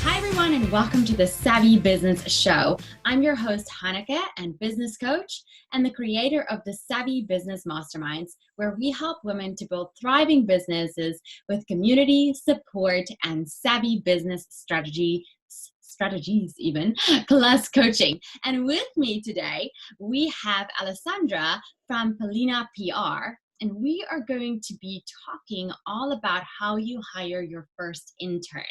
Hi, everyone, and welcome to the Savvy Business Show. I'm your host, Hanneke, and business coach, and the creator of the Savvy Business Masterminds, where we help women to build thriving businesses with community, support, and savvy business strategies even, plus coaching. And with me today, we have Alessandra from Pollina PR. And we are going to be talking all about how you hire your first intern.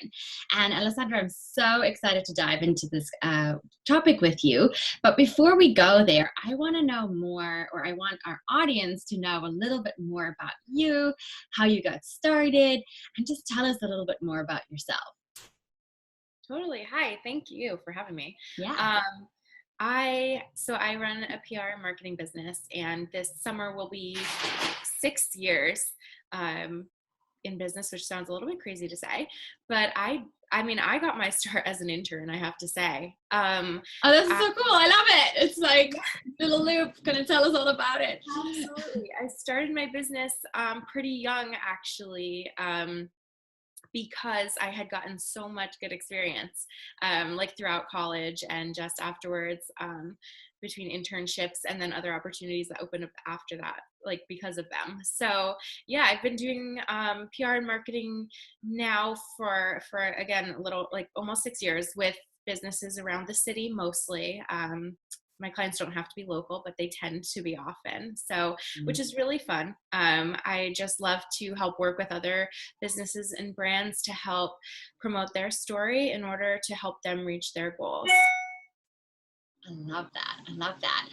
And Alessandra, I'm so excited to dive into this topic with you. But before we go there, I want to know more, or I want our audience to know a little bit more about you, how you got started, and just tell us a little bit more about yourself. Totally. Hi. Thank you for having me. Yeah. I run a PR and marketing business, and this summer will be 6 years in business, which sounds a little bit crazy to say, but I got my start as an intern, I have to say. Oh, this is so cool. I love it. It's like little loop. Gonna tell us all about it. Absolutely. I started my business pretty young, actually. Because I had gotten so much good experience, like throughout college and just afterwards, between internships and then other opportunities that opened up after that, like because of them. So yeah, I've been doing PR and marketing now for again, a little, like almost 6 years, with businesses around the city mostly. My clients don't have to be local, but they tend to be often. So, which is really fun. I just love to help work with other businesses and brands to help promote their story in order to help them reach their goals. I love that. I love that.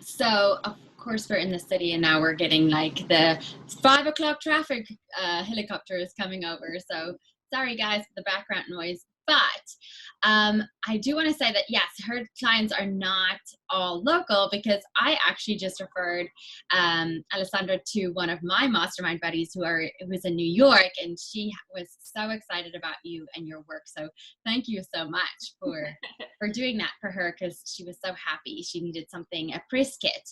So of course we're in the city, and now we're getting like the 5 o'clock traffic helicopter is coming over. So sorry guys for the background noise. But I do want to say that, yes, her clients are not all local, because I actually just referred Alessandra to one of my mastermind buddies who's in New York, and she was so excited about you and your work. So thank you so much for doing that for her, because she was so happy. She needed something, a press kit,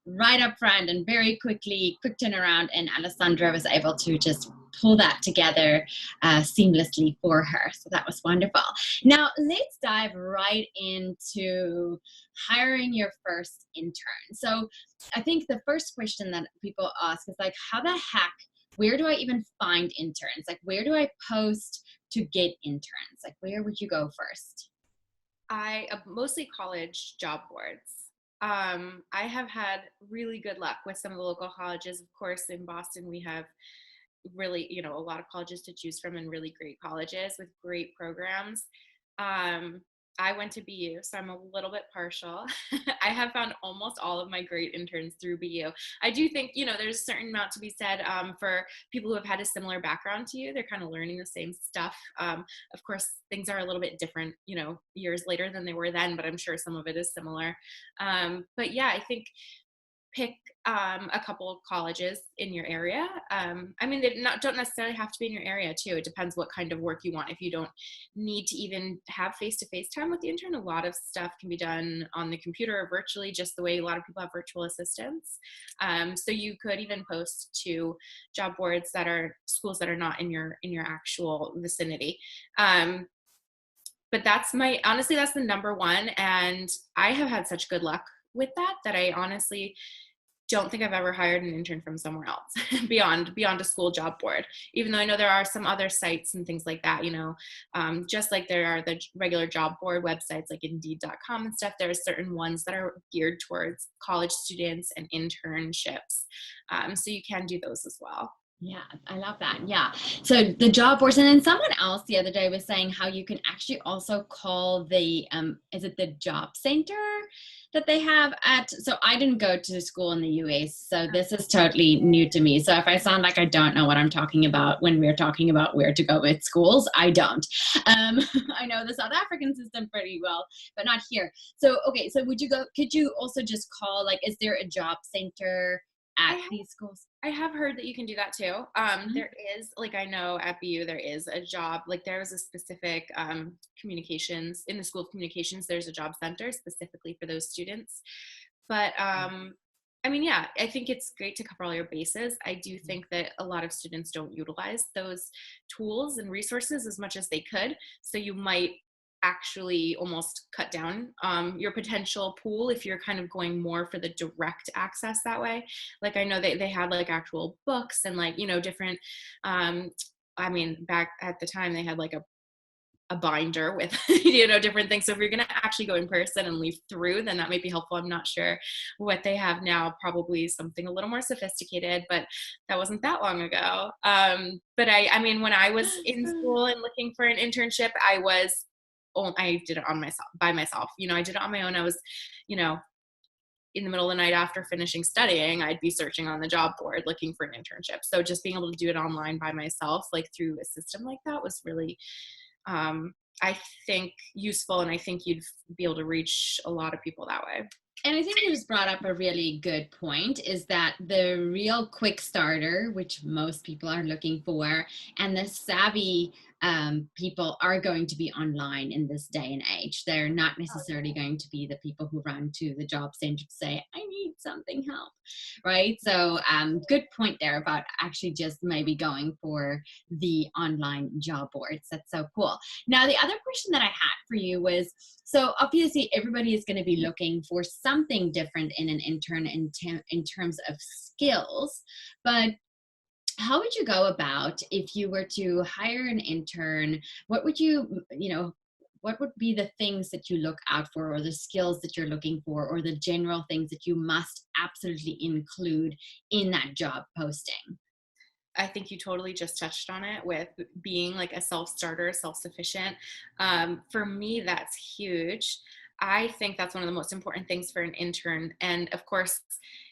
right up front and very quick turnaround, and Alessandra was able to just pull that together seamlessly for her. So that was wonderful. Now let's dive right into hiring your first intern. So I think the first question that people ask is like, how the heck, where do I even find interns? Like, where do I post to get interns? Like, where would you go first? I mostly college job boards. I have had really good luck with some of the local colleges. Of course, in Boston, we have really, a lot of colleges to choose from, and really great colleges with great programs. I went to BU, so I'm a little bit partial. I have found almost all of my great interns through BU. I do think, there's a certain amount to be said for people who have had a similar background to you. They're kind of learning the same stuff. Of course, things are a little bit different, years later than they were then, but I'm sure some of it is similar. But yeah, I think pick a couple of colleges in your area. They don't necessarily have to be in your area too. It depends what kind of work you want. If you don't need to even have face-to-face time with the intern, a lot of stuff can be done on the computer or virtually, just the way a lot of people have virtual assistants. So you could even post to job boards that are schools that are not in your actual vicinity. But honestly, that's the number one. And I have had such good luck with that I honestly don't think I've ever hired an intern from somewhere else beyond a school job board, even though I know there are some other sites and things like that, just like there are the regular job board websites like Indeed.com and stuff. There are certain ones that are geared towards college students and internships. So you can do those as well. Yeah, I love that. Yeah. So the job boards, and then someone else the other day was saying how you can actually also call the, is it the job center that they have so I didn't go to school in the US, so this is totally new to me. So if I sound like I don't know what I'm talking about when we're talking about where to go with schools, I don't. I know the South African system pretty well, but not here. So, okay. So could you also just call, like, is there a job center at these schools? I have heard that you can do that too. There is, like, I know at BU there is a job, like there is a specific communications, in the School of Communications, there's a job center specifically for those students. But I mean, yeah, I think it's great to cover all your bases. I do think that a lot of students don't utilize those tools and resources as much as they could. So you might actually almost cut down your potential pool if you're kind of going more for the direct access that way. Like I know they had like actual books and like, you know, different, I mean, back at the time they had like a binder with you know different things. So if you're going to actually go in person and leaf through, then that might be helpful. I'm not sure what they have now, probably something a little more sophisticated, but that wasn't that long ago. But I mean when I was in school and looking for an internship, I did it on myself by myself. You know, I did it on my own. I was, you know, in the middle of the night after finishing studying, I'd be searching on the job board looking for an internship. So just being able to do it online by myself, like through a system like that, was really I think useful, and I think you'd be able to reach a lot of people that way. And I think you just brought up a really good point, is that the real quick starter, which most people are looking for, and the savvy people are going to be online in this day and age. They're not necessarily going to be the people who run to the job center to say, I need something help, right? So good point there about actually just maybe going for the online job boards. That's so cool. Now, the other question that I had for you was, so obviously everybody is going to be looking for something different in an intern in terms of skills, but how would you go about if you were to hire an intern? What would what would be the things that you look out for, or the skills that you're looking for, or the general things that you must absolutely include in that job posting? I think you totally just touched on it with being like a self-starter, self-sufficient. For me, that's huge. I think that's one of the most important things for an intern. And of course,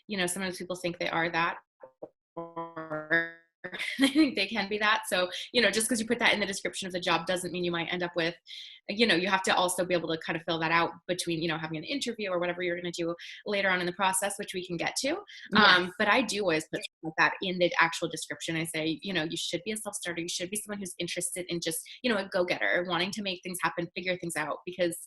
you know, sometimes people think they are that, or I think they can be that. So, you know, just because you put that in the description of the job doesn't mean you might end up with, you know, you have to also be able to kind of fill that out between, you know, having an interview or whatever you're going to do later on in the process, which we can get to. Yes. But I do always put something like that in the actual description. I say, you know, you should be a self-starter. You should be someone who's interested in just, you know, a go-getter, wanting to make things happen, figure things out, because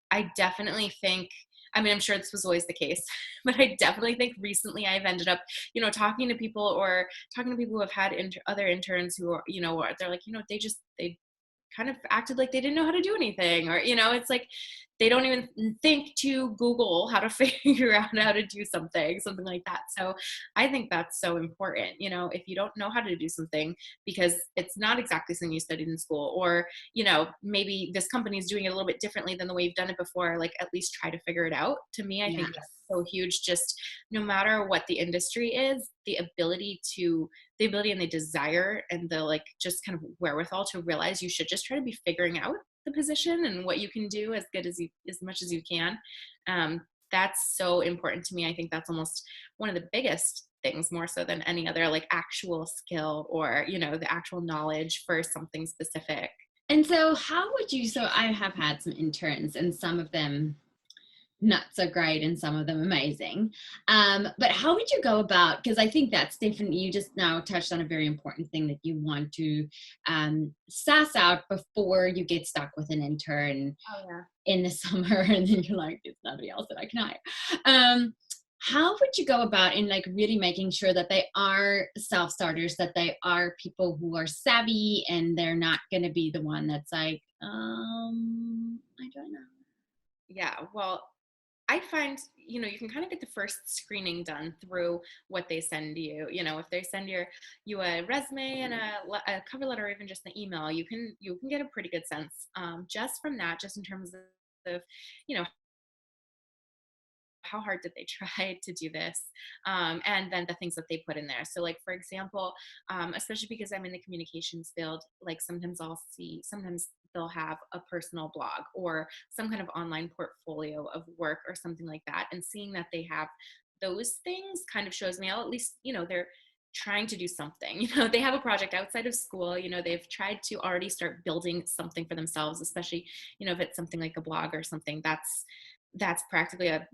I definitely think, I mean, I'm sure this was always the case, but I definitely think recently I've ended up, you know, talking to people who have had other interns who are, you know, they're like, you know, they kind of acted like they didn't know how to do anything, or, you know, it's like they don't even think to Google how to figure out how to do something like that. So I think that's so important. You know, if you don't know how to do something because it's not exactly something you studied in school, or, you know, maybe this company is doing it a little bit differently than the way you've done it before, like at least try to figure it out. To me, I think Yes. that's so huge. Just no matter what the industry is, the ability and the desire and the like just kind of wherewithal to realize you should just try to be figuring out the position and what you can do as much as you can. That's so important to me. I think that's almost one of the biggest things, more so than any other like actual skill, or, you know, the actual knowledge for something specific. And so how would you, so I have had some interns, and some of them not so great and some of them amazing. But how would you go about, because I think that's different. You just now touched on a very important thing, that you want to sass out before you get stuck with an intern Oh yeah. in the summer, and then you're like, there's nobody else that I can hire. How would you go about in like really making sure that they are self-starters, that they are people who are savvy, and they're not going to be the one that's like, I don't know. Yeah. Well, I find, you know, you can kind of get the first screening done through what they send you. You know, if they send you a resume and a cover letter, or even just an email, you can get a pretty good sense just from that, just in terms of, you know, how hard did they try to do this, and then the things that they put in there. So like for example, especially because I'm in the communications field, like sometimes they'll have a personal blog or some kind of online portfolio of work or something like that, and seeing that they have those things kind of shows me, oh, at least, you know, they're trying to do something. You know, they have a project outside of school, you know, they've tried to already start building something for themselves, especially, you know, if it's something like a blog or something. that's practically a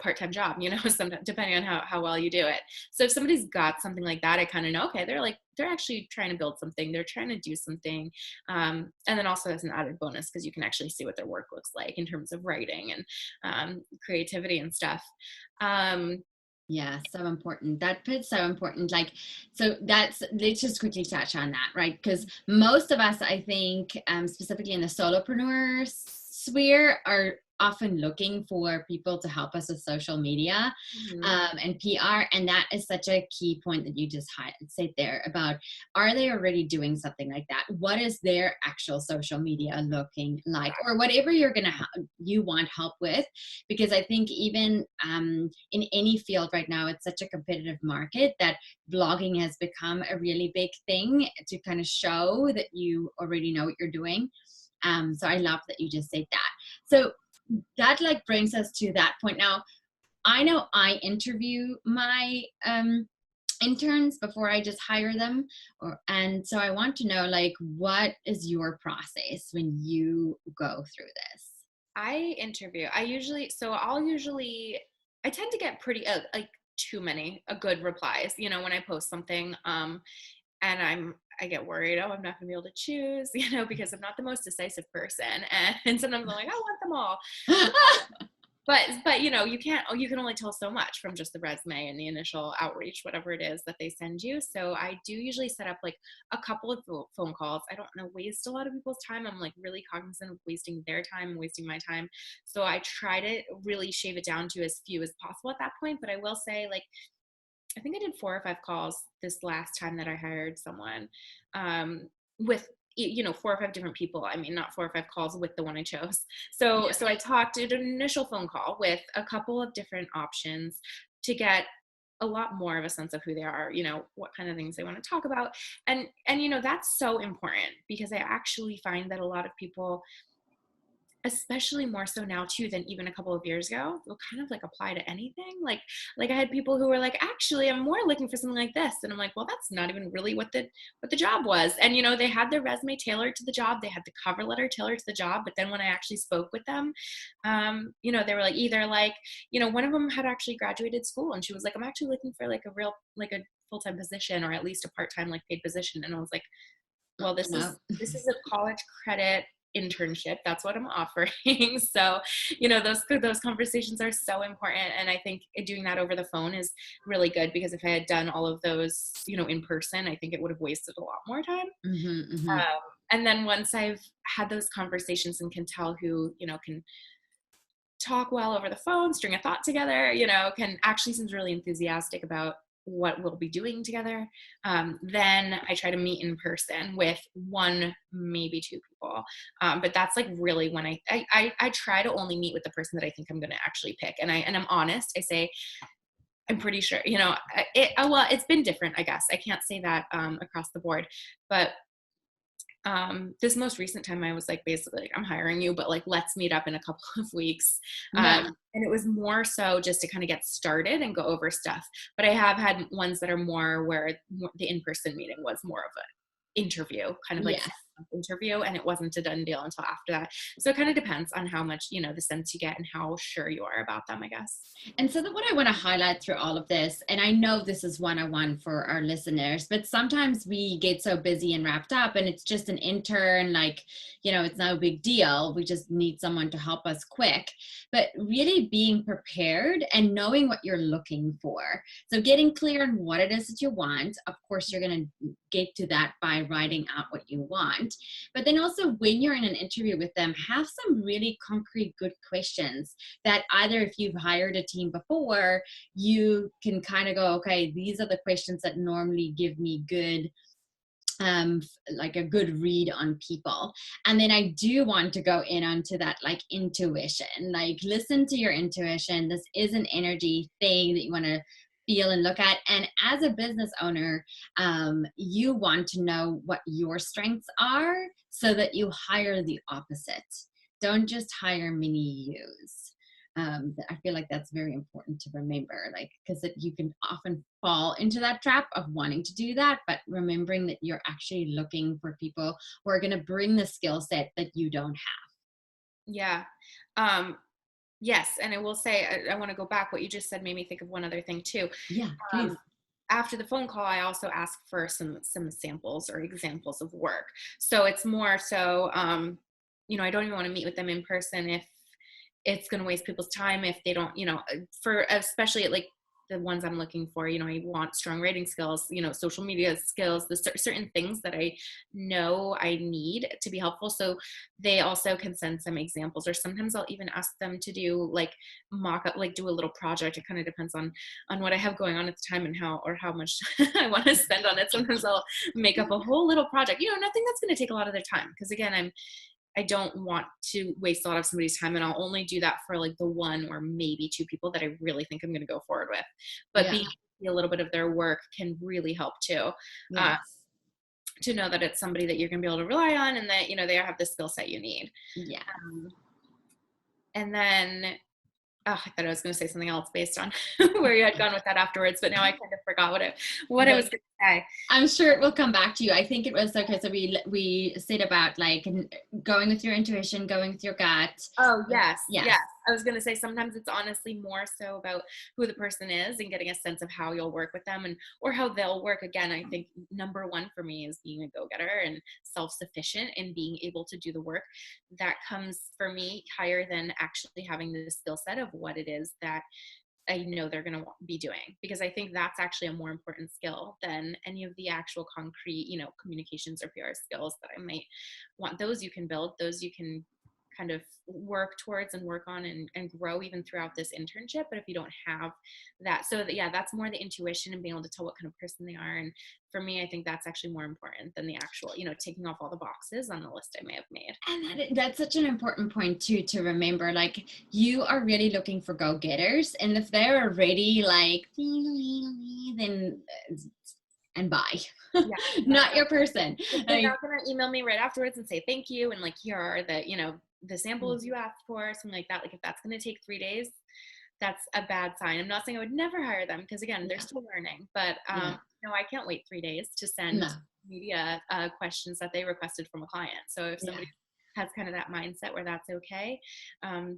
part-time job, you know, sometimes depending on how well you do it. So if somebody's got something like that, I kind of know, okay, they're actually trying to build something, they're trying to do something. And then also as an added bonus, because you can actually see what their work looks like in terms of writing and creativity and stuff. Um, Yeah, so important. That bit's so important. Like, so let's just quickly touch on that, right? Because most of us, I think, specifically in the solopreneur sphere, are often looking for people to help us with social media mhm. and PR. And that is such a key point that you just said there about, are they already doing something like that? What is their actual social media looking like? Or whatever you want help with. Because I think even in any field right now, it's such a competitive market that blogging has become a really big thing to kind of show that you already know what you're doing. So I love that you just said that. So that like brings us to that point. Now, I know I interview my interns before I just hire them, and so I want to know, like, what is your process when you go through this? I interview. I tend to get pretty like too many good replies, you know, when I post something. And I get worried, oh, I'm not gonna be able to choose, you know, because I'm not the most decisive person. And sometimes I'm like, I want them all. But you know, you can only tell so much from just the resume and the initial outreach, whatever it is that they send you. So I do usually set up like a couple of phone calls. I don't want to waste a lot of people's time. I'm like really cognizant of wasting their time and wasting my time. So I try to really shave it down to as few as possible at that point. But I will say, like, I think I did 4 or 5 calls this last time that I hired someone, with, you know, 4 or 5 different people. I mean, not 4 or 5 calls with the one I chose. So I did an initial phone call with a couple of different options to get a lot more of a sense of who they are, you know, what kind of things they want to talk about. And you know, that's so important because I actually find that a lot of people, especially more so now too than even a couple of years ago, will kind of like apply to anything. Like I had people who were like, actually, I'm more looking for something like this. And I'm like, well, that's not even really what the job was. And you know, they had their resume tailored to the job, they had the cover letter tailored to the job. But then when I actually spoke with them, you know, they were like, either like, you know, one of them had actually graduated school and she was like, I'm actually looking for like a real, like a full-time position, or at least a part-time like paid position. And I was like, well, No. this is a college credit internship. That's what I'm offering. So, you know, those conversations are so important. And I think doing that over the phone is really good, because if I had done all of those, you know, in person, I think it would have wasted a lot more time. Mm-hmm, mm-hmm. And then once I've had those conversations and can tell who, you know, can talk well over the phone, string a thought together, you know, can actually seems really enthusiastic about what we'll be doing together. Then I try to meet in person with one, maybe two people. But that's like really when I try to only meet with the person that I think I'm going to actually pick. And I'm honest. I say, I'm pretty sure, you know, well, it's been different, I guess. I can't say that across the board, but this most recent time I was like, basically like, I'm hiring you, but like, let's meet up in a couple of weeks. Yeah. And it was more so just to kind of get started and go over stuff. But I have had ones that are more where the in-person meeting was more of an interview, kind of like Yes. interview, and it wasn't a done deal until after that. So it kind of depends on how much, you know, the sense you get and how sure you are about them, I guess. And so that what I want to highlight through all of this, and I know this is one-on-one for our listeners, but sometimes we get so busy and wrapped up and it's just an intern, like, you know, it's no big deal. We just need someone to help us quick. But really being prepared and knowing what you're looking for. So getting clear on what it is that you want. Of course, you're going to get to that by writing out what you want. But then also when you're in an interview with them, have some really concrete, good questions that either if you've hired a team before, you can kind of go, okay, these are the questions that normally give me good like a good read on people. And then I do want to go in onto that like intuition, like listen to your intuition. This is an energy thing that you want to feel and look at. And as a business owner, you want to know what your strengths are so that you hire the opposite. Don't just hire mini yous. I feel like that's very important to remember, like, because you can often fall into that trap of wanting to do that, but remembering that you're actually looking for people who are going to bring the skill set that you don't have. Yeah. Um, Yes, and I will say, I want to go back. What you just said made me think of one other thing too. Yeah, Um, please. After the phone call, I also ask for some samples or examples of work. So it's more so, I don't even want to meet with them in person if it's going to waste people's time, if they don't, for especially like the ones I'm looking for, I want strong writing skills, social media skills, the certain things that I know I need to be helpful. So they also can send some examples, or sometimes I'll even ask them to do like mock up, like do a little project. It kind of depends on what I have going on at the time and how much I want to spend on it. Sometimes I'll make up a whole little project, nothing that's going to take a lot of their time. Because again, I don't want to waste a lot of somebody's time, and I'll only do that for like the one or maybe two people that I really think I'm going to go forward with. But Yeah. being able to see a little bit of their work can really help too. Uh, Yes. to know that it's somebody that you're going to be able to rely on, and that they have the skill set you need. Yeah. Um, and then I thought I was going to say something else based on where you had gone with that afterwards, but now I kind of forgot what I No, was going to say. I'm sure it will come back to you. I think it was okay. So we said about like going with your intuition, going with your gut. Oh, yes, Yes. yes. I was going to say sometimes it's honestly more so about who the person is and getting a sense of how you'll work with them, and or how they'll work. Again, I think number one for me is being a go-getter and self-sufficient and being able to do the work. That comes for me higher than actually having the skill set of what it is that I know they're going to be doing, because I think that's actually a more important skill than any of the actual concrete, communications or PR skills that I might want. Those you can build, those you can kind of work towards and work on and grow even throughout this internship. But if you don't have that, so that, yeah, that's more the intuition and being able to tell what kind of person they are. And for me, I think that's actually more important than the actual, tingking off all the boxes on the list I may have made. And that's such an important point too to remember. Like you are really looking for go-getters, and if they're already like then and bye. Yeah, Not your person. if they're Like not going to email me right afterwards and say thank you and like here are the samples you asked for, something like that, like if that's going to take 3 days, that's a bad sign. I'm not saying I would never hire them, because again, they're yeah, still learning, but yeah, no, I can't wait 3 days to send no, media questions that they requested from a client. So if yeah, somebody has kind of that mindset where that's okay,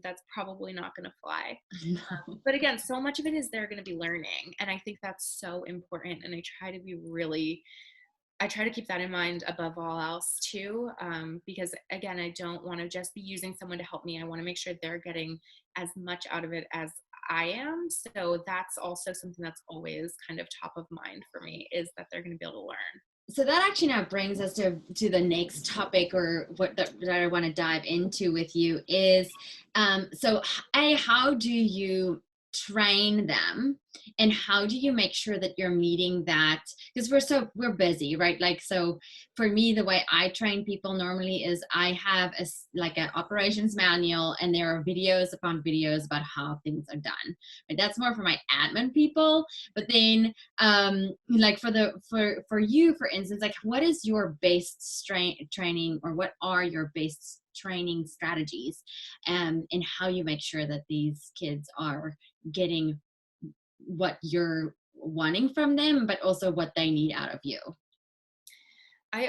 that's probably not going to fly. no. But again, so much of it is they're going to be learning, and I think that's so important. And I try to keep that in mind above all else too, because again, I don't want to just be using someone to help me. I want to make sure they're getting as much out of it as I am. So that's also something that's always kind of top of mind for me, is that they're going to be able to learn. So that actually now brings us to the next topic, or what that I want to dive into with you is so how do you train them, and how do you make sure that you're meeting that, because we're busy, right? Like, so for me, the way I train people normally is I have like an operations manual, and there are videos upon videos about how things are done, right? That's more for my admin people. But then like for you, for instance, like what is your base training, or what are your base training strategies, and how you make sure that these kids are getting what you're wanting from them, but also what they need out of you? I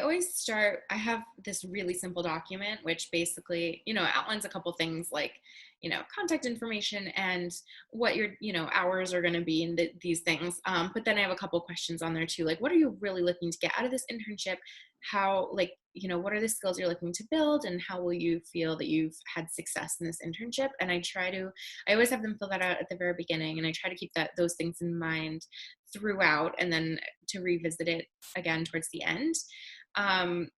have this really simple document, which basically, outlines a couple things like, contact information and what your, hours are going to be, and these things. But then I have a couple questions on there too. Like, what are you really looking to get out of this internship? How, like, what are the skills you're looking to build, and how will you feel that you've had success in this internship? And I always have them fill that out at the very beginning. And I try to keep those things in mind throughout, and then to revisit it again towards the end. um,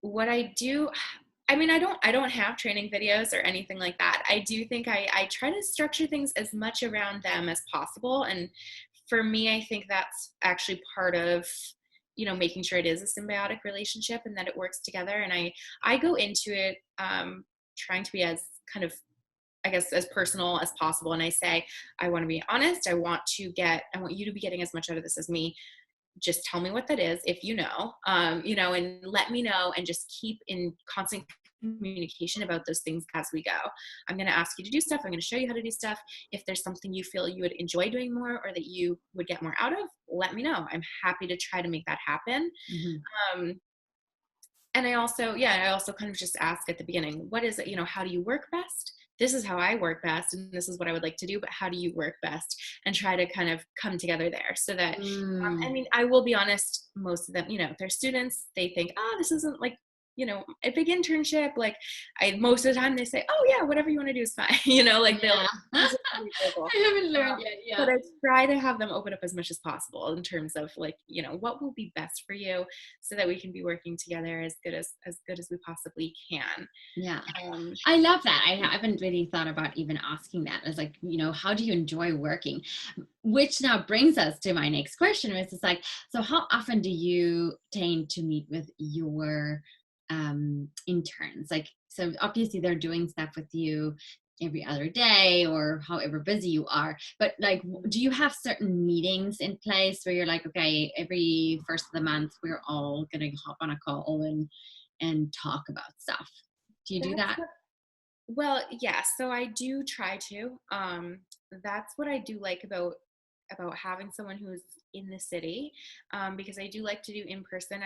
what I do, I mean, I don't have training videos or anything like that. I do think I try to structure things as much around them as possible. And for me, I think that's actually part of, making sure it is a symbiotic relationship and that it works together. And I go into it trying to be as kind of, I guess, as personal as possible. And I say, I want to be honest. I want you to be getting as much out of this as me. Just tell me what that is if and let me know, and just keep in constant communication about those things as we go. I'm going to ask you to do stuff. I'm going to show you how to do stuff. If there's something you feel you would enjoy doing more, or that you would get more out of, let me know. I'm happy to try to make that happen. Mm-hmm. Um, and I also kind of just ask at the beginning, what is it, how do you work best? this is how I work best and this is what I would like to do, but how do you work best? And try to kind of come together there so that, I Mm, mean, I will be honest, most of them, you know, if they're students, they think, oh, this isn't like, you know, a big internship. Like most of the time they say, oh yeah, whatever you want to do is fine. You know, like they'll, yeah. these are pretty verbal. I haven't learned Um, yet. but Yeah. I try to have them open up as much as possible in terms of like, you know, what will be best for you so that we can be working together as good as we possibly can. Yeah. Um, I love that. I haven't really thought about even asking that. As like, how do you enjoy working? Which now brings us to my next question, which is like, so how often do you tend to meet with your interns? Like, so obviously they're doing stuff with you every other day or however busy you are, but like, do you have certain meetings in place where you're like, okay, every first of the month we're all gonna hop on a call and talk about stuff? Do you do that's that? Well, yes. So I do try to. That's what I do like about having someone who's in the city, because I do like to do in person.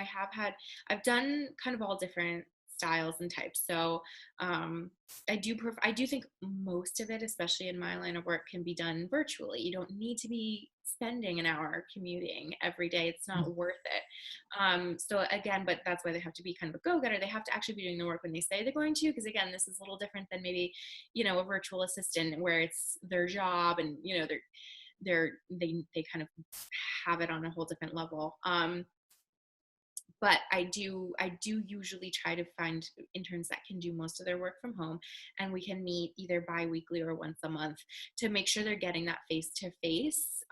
I've done kind of all different styles and types. So I do think most of it, especially in my line of work, can be done virtually. You don't need to be spending an hour commuting every day. It's not worth it. So again, but that's why they have to be kind of a go-getter. They have to actually be doing the work when they say they're going to, because again, this is a little different than maybe, you know, a virtual assistant where it's their job and, you know, they kind of have it on a whole different level. But I do usually try to find interns that can do most of their work from home, and we can meet either bi-weekly or once a month to make sure they're getting that face to face,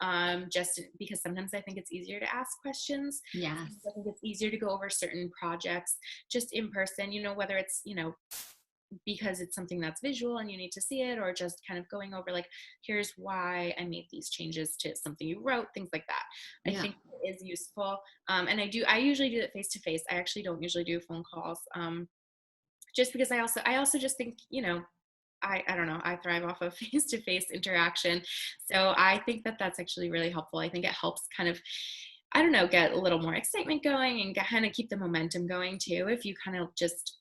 just because sometimes I think it's easier to ask questions. Yes. Sometimes I think it's easier to go over certain projects just in person, you know, whether it's, you know, because it's something that's visual and you need to see it, or just kind of going over like, here's why I made these changes to something you wrote, things like that. I Yeah. think it is useful. And I usually do it face to face. I actually don't usually do phone calls, just because I also just think, you know, I don't know, I thrive off of face to face interaction. So I think that that's actually really helpful. I think it helps kind of, I don't know, get a little more excitement going and kind of keep the momentum going too, if you kind of just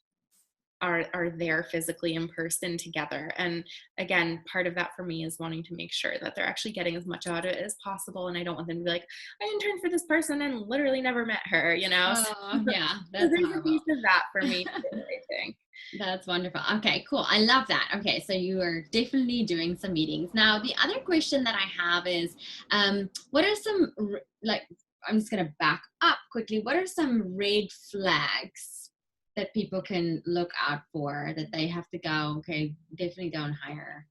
are there physically in person together. And again, part of that for me is wanting to make sure that they're actually getting as much out of it as possible. And I don't want them to be like, I interned for this person and literally never met her, you know? Oh, yeah, So that's there's a piece horrible. of that for me too, I think. That's wonderful. Okay, cool. I love that. Okay, so you are definitely doing some meetings. Now, the other question that I have is, what are some, like, I'm just going to back up quickly. What are some red flags that people can look out for that they have to go, okay, definitely don't hire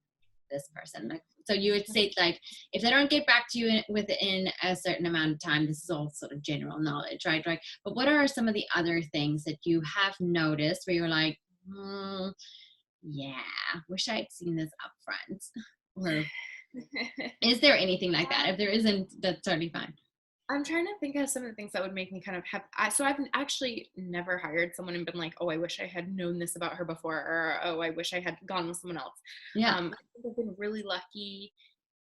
this person? Like, so you would say like, if they don't get back to you within a certain amount of time, this is all sort of general knowledge, right? Right. But what are some of the other things that you have noticed where you're like, yeah, wish I'd seen this up front? Or is there anything like that? If there isn't, that's totally fine. I'm trying to think of some of the things that would make me kind of have. So I've actually never hired someone and been like, oh, I wish I had known this about her before, or oh, I wish I had gone with someone else. Yeah. I think I've been really lucky,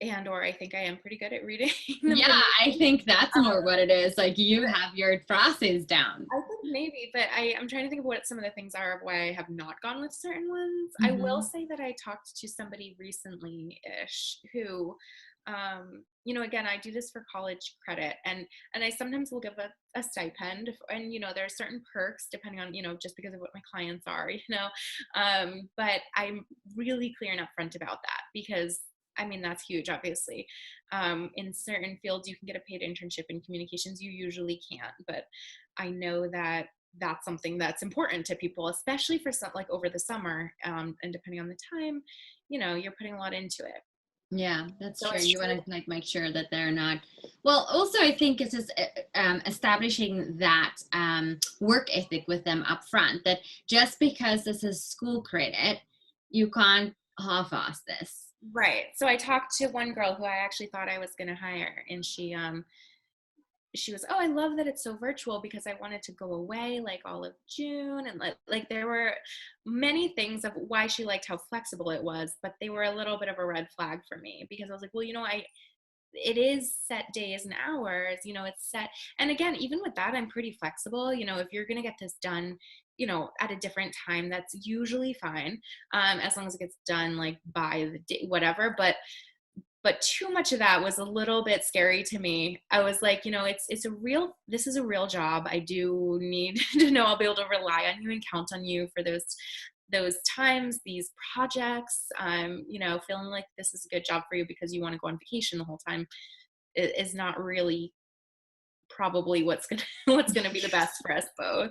and or I think I am pretty good at reading the Yeah, I information. think that's more what it is. Like you have your process down. I think maybe, but I'm trying to think of what some of the things are of why I have not gone with certain ones. I will Hmm. say that I talked to somebody recently-ish who, you know, again, I do this for college credit, and I sometimes will give a stipend, and you know, there are certain perks depending on, you know, just because of what my clients are, you know, but I'm really clear and upfront about that because. I mean, that's huge, obviously. In certain fields, you can get a paid internship in communications. You usually can't, but I know that that's something that's important to people, especially for some like over the summer. And depending on the time, you know, you're putting a lot into it. Yeah, that's So true. it's You true. want to like make sure that they're not. Well, also I think it's just establishing that work ethic with them up front. That just because this is school credit, you can't half-ass this. Right. So I talked to one girl who I actually thought I was going to hire, and she was, oh, I love that it's so virtual because I wanted to go away like all of June. And like there were many things of why she liked how flexible it was, but they were a little bit of a red flag for me because I was like, well, you know, it is set days and hours, you know, it's set. And again, even with that, I'm pretty flexible. You know, if you're going to get this done, you know, at a different time, that's usually fine, as long as it gets done like by the day, whatever. But too much of that was a little bit scary to me. I was like, you know, this is a real job. I do need to know I'll be able to rely on you and count on you for those times, these projects. You know, feeling like this is a good job for you because you want to go on vacation the whole time is not really probably what's gonna be the best for us both.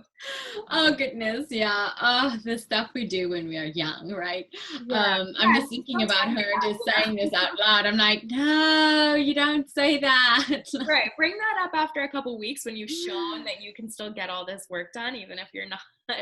Oh goodness, yeah. Oh, the stuff we do when we are young, right? Yeah. I'm just thinking about her just saying this out loud. I'm like, no, you don't say that. Right. Bring that up after a couple weeks when you've shown that you can still get all this work done, even if you're not.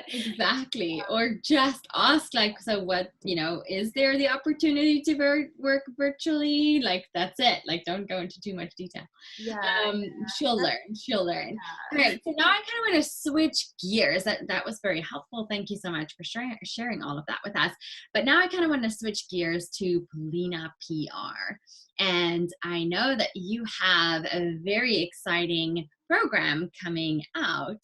Exactly. Or just ask, like, so what, you know, is there the opportunity to work virtually? Like, that's it. Like, don't go into too much detail. Yeah. She'll learn. All Yeah. right. So now I kind of want to switch gears. That was very helpful. Thank you so much for sharing all of that with us. But now I kind of want to switch gears to Pollina PR. And I know that you have a very exciting program coming out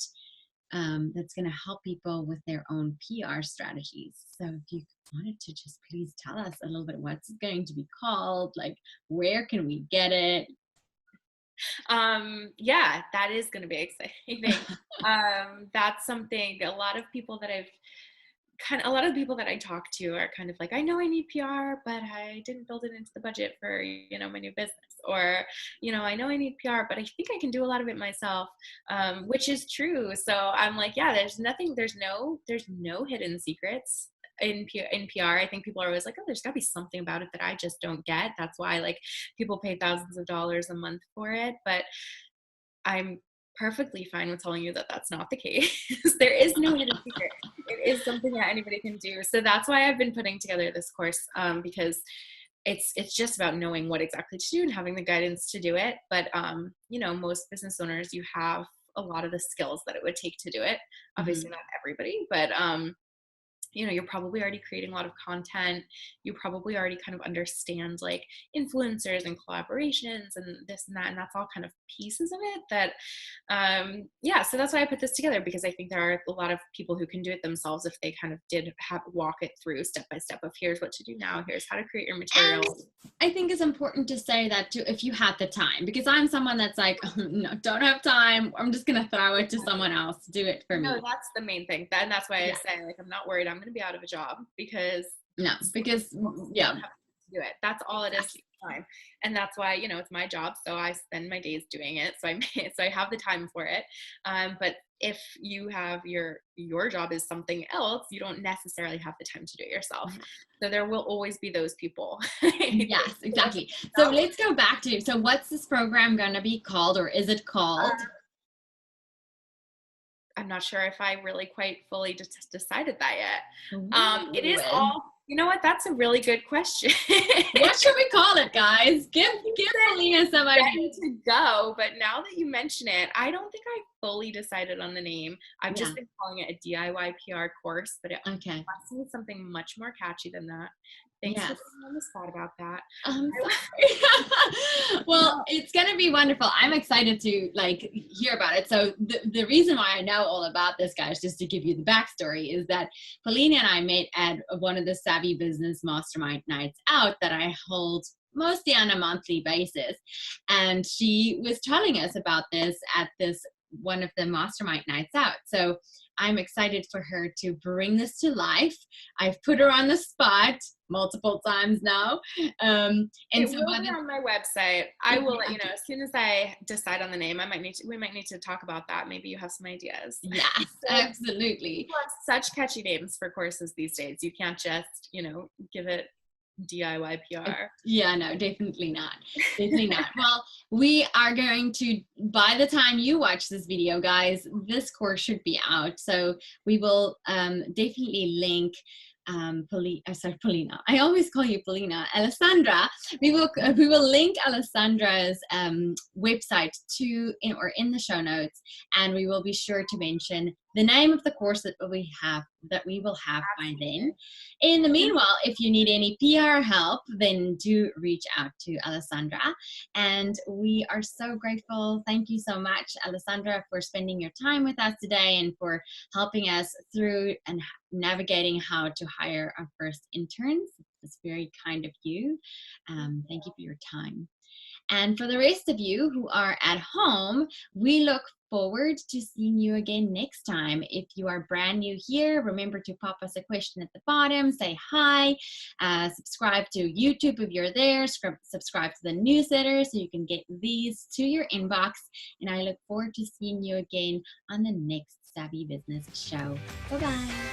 that's going to help people with their own PR strategies. So if you wanted to just please tell us a little bit what's it going to be called, like where can we get it? Yeah, that is going to be exciting. That's something a lot of people that I talk to are kind of like, I know I need PR, but I didn't build it into the budget for, you know, my new business. Or, you know, I know I need PR, but I think I can do a lot of it myself, which is true. So I'm like, yeah, there's no hidden secrets in PR. I think people are always like, oh, there's gotta be something about it that I just don't get. That's why like people pay thousands of dollars a month for it. But I'm perfectly fine with telling you that that's not the case. There is no hidden secret. It is something that anybody can do. So that's why I've been putting together this course, because it's just about knowing what exactly to do and having the guidance to do it. But you know, most business owners, you have a lot of the skills that it would take to do it. Obviously not everybody, but you know, you're probably already creating a lot of content. You probably already kind of understand like influencers and collaborations and this and that, and that's all kind of pieces of it that, yeah, so that's why I put this together, because I think there are a lot of people who can do it themselves if they kind of did walk it through step by step of here's what to do now, here's how to create your material. And I think it's important to say that too, if you had the time, because I'm someone that's like, oh, no, don't have time. I'm just going to throw it to someone else to do it for me. No, that's the main thing. And that's why I say, like, I'm not worried I'm going to be out of a job because yeah, do it. That's all it is. Time. And that's why, you know, it's my job, so I spend my days doing it, so I have the time for it. But if you have your job is something else, you don't necessarily have the time to do it yourself. So there will always be those people. Yes, exactly. So let's go back to, so what's this program going to be called, or is it called? I'm not sure if I really quite fully just decided that yet. It is all, you know what? That's a really good question. What should we call it, guys? Give Alina some ideas. To go, but now that you mention it, I don't think I fully decided on the name. I've just been calling it a DIY PR course, but it must be something much more catchy than that. Thanks for being on the spot about that. I'm sorry. Well, it's going to be wonderful. I'm excited to like hear about it. So the reason why I know all about this, guys, just to give you the backstory, is that Pollina and I met at one of the Savvy Business Mastermind Nights Out that I hold mostly on a monthly basis. And she was telling us about this at this one of the mastermind nights out. So I'm excited for her to bring this to life. I've put her on the spot multiple times now. And it will be on my website. I will let you know as soon as I decide on the name. We might need to talk about that. Maybe you have some ideas. Yes, absolutely. People have such catchy names for courses these days. You can't just, you know, give it DIY PR. Yeah, no, definitely not. Definitely not. Well, we are going to, by the time you watch this video, guys, this course should be out. So we will definitely link Pollina. I always call you Pollina. Alessandra. We will link Alessandra's website in the show notes, and we will be sure to mention the name of the course that we will have by then. In the Mhm. meanwhile, if you need any PR help, then do reach out to Alessandra. And we are so grateful. Thank you so much, Alessandra, for spending your time with us today and for helping us through and navigating how to hire our first interns. It's very kind of you. Thank you for your time. And for the rest of you who are at home, we look forward to seeing you again next time. If you are brand new here, remember to pop us a question at the bottom, say hi, subscribe to YouTube if you're there, subscribe to the newsletter so you can get these to your inbox. And I look forward to seeing you again on the next Savvy Business Show. Bye-bye.